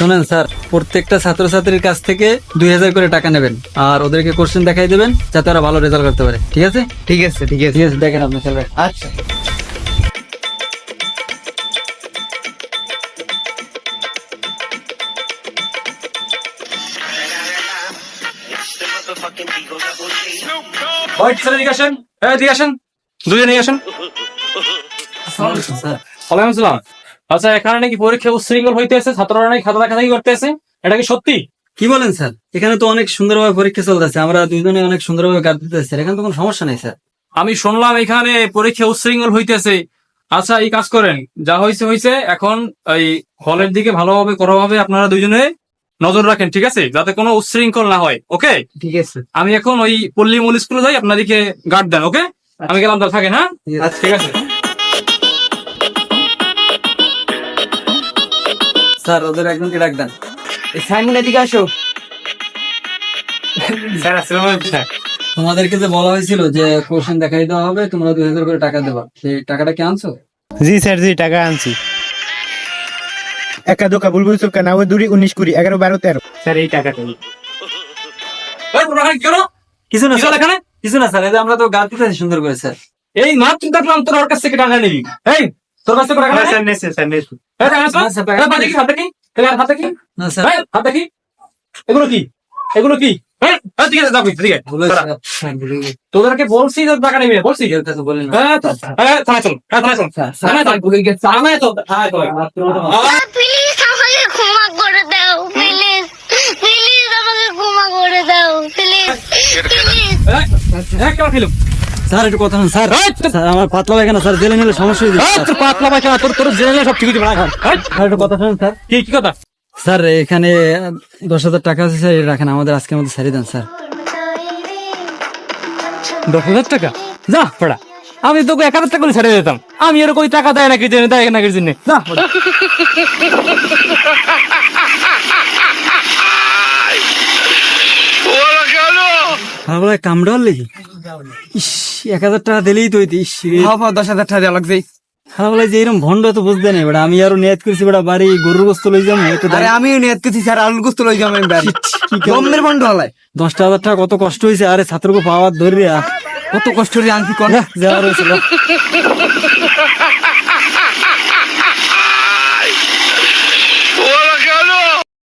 শোনেন স্যার, প্রত্যেকটা ছাত্রছাত্রীর কাছ থেকে 2000 করে টাকা নেবেন আর ওদেরকে কোশ্চেন দেখাই দেবেন যাতে ওরা ভালো রেজাল্ট করতে পারে। ঠিক আছে? ঠিক আছে ঠিক আছে ঠিক আছে, দেখেন আপনি স্যার। আচ্ছা এদিকে আসেন, এদিকে আসেন, দুজনে আসেন। স্যার ওয়ালাইকুম আসসালাম। আচ্ছা, এখানে নাকি পরীক্ষা উচ্ছৃঙ্খল হইতেছে, ছাত্ররা নাকি খাতা দেখাদেখি করতেছে, এটা কি সত্যি? কি বলেন স্যার? এখানে তো অনেক সুন্দরভাবে পরীক্ষা চলতেছে, আমরা দুইজনে অনেক সুন্দরভাবে গার্ড দিতেছি স্যার, এখানে তো কোনো সমস্যা নেই স্যার। আমি শুনলাম এখানে পরীক্ষা উচ্ছৃঙ্খল হইতেছে। আচ্ছা, এই কাজ করেন, যা হয়েছে হয়েছে, এখন এই হলের দিকে ভালোভাবে করাভাবে আপনারা দুইজনে নজর রাখেন, ঠিক আছে, যাতে কোনো উচ্ছৃঙ্খল না হয়। ওকে, ঠিক আছে আমি এখন ওই পল্লী মূল স্কুলে যাই, আপনাদেরকে গার্ড দেন। ওকে, আমি গেলাম, তাহলে থাকেন। হ্যাঁ, আচ্ছা, ঠিক আছে স্যার ওদের একজনকে ডাক দেন। এই সাইমন এদিকে আসো। স্যার। আসসালামু আলাইকুম স্যার। তোমাদেরকে যে বলা হয়েছিল যে কোশ্চেন দেখাই দেওয়া হবে, তোমরা 2000 করে টাকা দেবা, সেই টাকাটা কি আনছো? জি স্যার, জি টাকা আনছি। একা দোকা বুলবুল চোখা নাও দুরি 19 20 11 12 13। স্যার, এই টাকাটা নিন। এই তোরা এখানে কেন? কিছু না কি স্যার, হলো এখানে? কিছু না স্যার, এই যে আমরা তো গার্ড দিতেছি সুন্দর করে স্যার। এই মাত্র দেখলাম তোর ওর কাছ থেকে টাকা নিবি। এই, তোর কাছ থেকে টাকা নেই? স্যার নেছে স্যার নেছে। এই, টাকা নেই? না, স্যার, টাকা এই, হাত দেখি, হাত দেখি। এই, হাত দেখি। না স্যার, এই, হাত দেখি। এগুলো কি? এগুলো কি? এই, এই, ঠিক আছে, যাও, ঠিক আছে। ভুল হয়েছে দাঁড়া। স্যার। হ্যাঁ, ভুলে গেছি। তোদেরকে বলছি যে টাকা নিবি না, বলছি। এর কাছে বলেন না। এই, থানায় চল, থানায় চল। থানায় চল, ভুলে গেছে। থানায় চল, থানায় চল। প্লিজ আমাকে ক্ষমা করে দাও, প্লিজ প্লিজ আমাকে ক্ষমা করে দাও, প্লিজ প্লিজ। এই, কেমন ফিল্ম? স্যার একটু কথা শুনুন স্যার। স্যার আমার পাতলা পায়খানা স্যার, জেলে নিলে সমস্যা হয়ে যাবে তোর পাতলা পায়খানা, তোর জেনে সব ঠিক হইতে পারে। স্যার একটু কথা শুনুন স্যার। কি কি কথা? স্যার এখানে 10,000 টাকা আছে স্যার, এটা রাখেন, আমাদের আজকের মধ্যে ছাড়িয়ে দেন স্যার। 10,000 টাকা? যা পড়া, আমি তোকে 1,000 টাকা করে ছেড়ে দিতাম। আমি এর কই টাকা দেয় নাকি, দেয় নাকি জন্য? যা পড়া। খারাপ কামড়াল লেগে ইস, 1000 টাকা দিলেই তো হইতো। ইস রে, হ্যাঁ 10,000 টাকা দেওয়া লাগছে। খারাপ লাগে যে এরকম ভন্ড তো বুঝতে নেই বেটা। আমি আরো নিয়ত করছি বেটা, বাড়ি গরুর গোস্ত লই যাবো, একটু আরে আমিও নিয়ত করছি স্যার আলু গোস্ত লই যাবেন বাড়ি। গমের বন্ধ হলাই 10,000 টাকা কত কষ্ট হয়েছে। আরে ছাত্রকে পাওয়ার ধরে কত কষ্ট করে আনছি কোন যাওয়ার হয়েছিল।